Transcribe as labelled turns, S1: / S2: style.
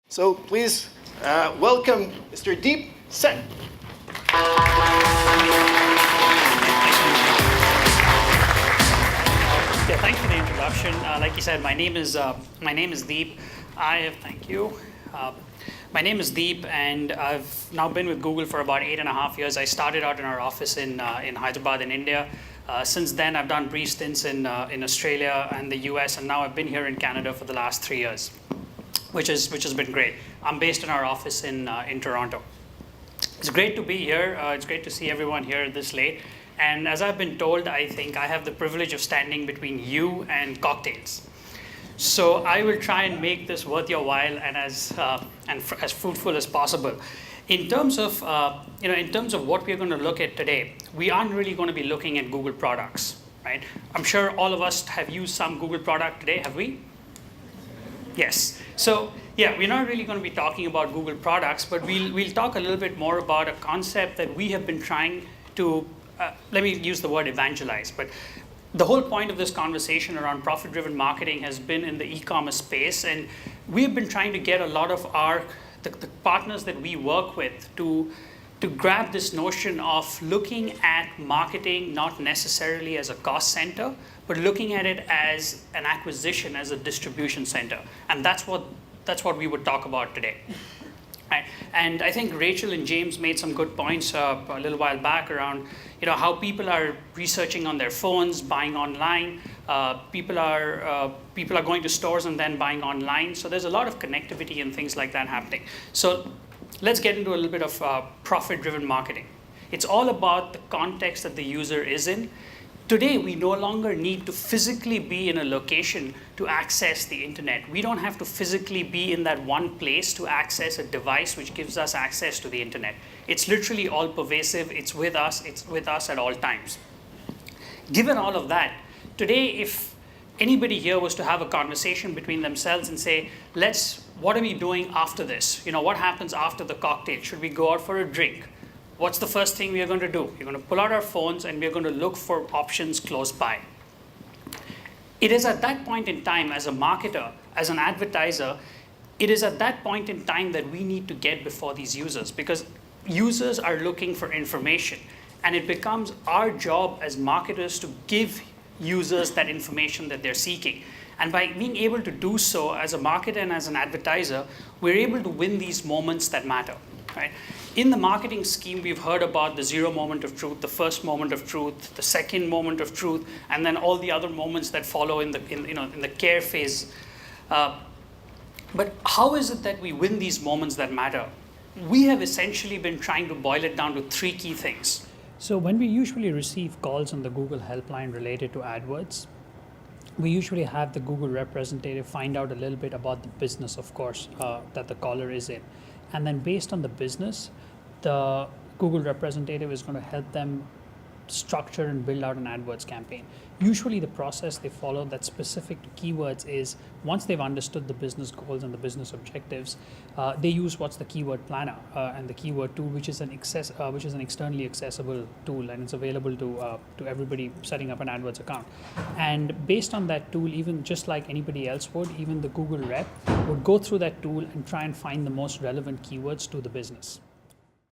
S1: So please welcome Mr. Deep Sen.
S2: Yeah, thanks for the introduction. Like you said, my name is Deep. Thank you. My name is Deep, and I've now been with Google for about 8.5 years. I started out in our office in Hyderabad in India. Since then, I've done brief stints in Australia and the US, and now I've been here in Canada for the last 3 years, which has been great. I'm based in our office in Toronto. It's great to be here. It's great to see everyone here this late. And as I've been told, I think I have the privilege of standing between you and cocktails. So I will try and make this worth your while and as fruitful as possible. In terms of what we're going to look at today, we aren't really going to be looking at Google products, right? I'm sure all of us have used some Google product today, have we? Yes. So yeah, we're not really going to be talking about Google products, but we'll talk a little bit more about a concept that we have been trying to, let me use the word evangelize, but the whole point of this conversation around profit-driven marketing has been in the e-commerce space, and we've been trying to get a lot of the partners that we work with to grab this notion of looking at marketing not necessarily as a cost center, but looking at it as an acquisition, as a distribution center. And that's what we would talk about today. Right. And I think Rachel and James made some good points a little while back around how people are researching on their phones, buying online. People are going to stores and then buying online. So there's a lot of connectivity and things like that happening. So let's get into a little bit of profit-driven marketing. It's all about the context that the user is in. Today, we no longer need to physically be in a location to access the internet. We don't have to physically be in that one place to access a device which gives us access to the internet. It's literally all pervasive. It's with us at all times. Given all of that, today, if anybody here was to have a conversation between themselves and say, what are we doing after this? What happens after the cocktail? Should we go out for a drink? What's the first thing we are going to do? We're going to pull out our phones and we're going to look for options close by. It is at that point in time, as a marketer, as an advertiser, it is at that point in time that we need to get before these users, because users are looking for information, and it becomes our job as marketers to give users that information that they're seeking. And by being able to do so as a marketer and as an advertiser, we're able to win these moments that matter. Right? In the marketing scheme, we've heard about the 0 moment of truth, the first moment of truth, the second moment of truth, and then all the other moments that follow in the care phase. But how is it that we win these moments that matter? We have essentially been trying to boil it down to 3 key things.
S3: So when we usually receive calls on the Google helpline related to AdWords, we usually have the Google representative find out a little bit about the business, of course, that the caller is in. And then based on the business, the Google representative is going to help them structure and build out an AdWords campaign. Usually the process they follow that's specific to keywords is, once they've understood the business goals and the business objectives, they use what's the keyword planner and the keyword tool, which is an externally accessible tool, and it's available to everybody setting up an AdWords account. And based on that tool, even just like anybody else would, even the Google rep would go through that tool and try and find the most relevant keywords to the business.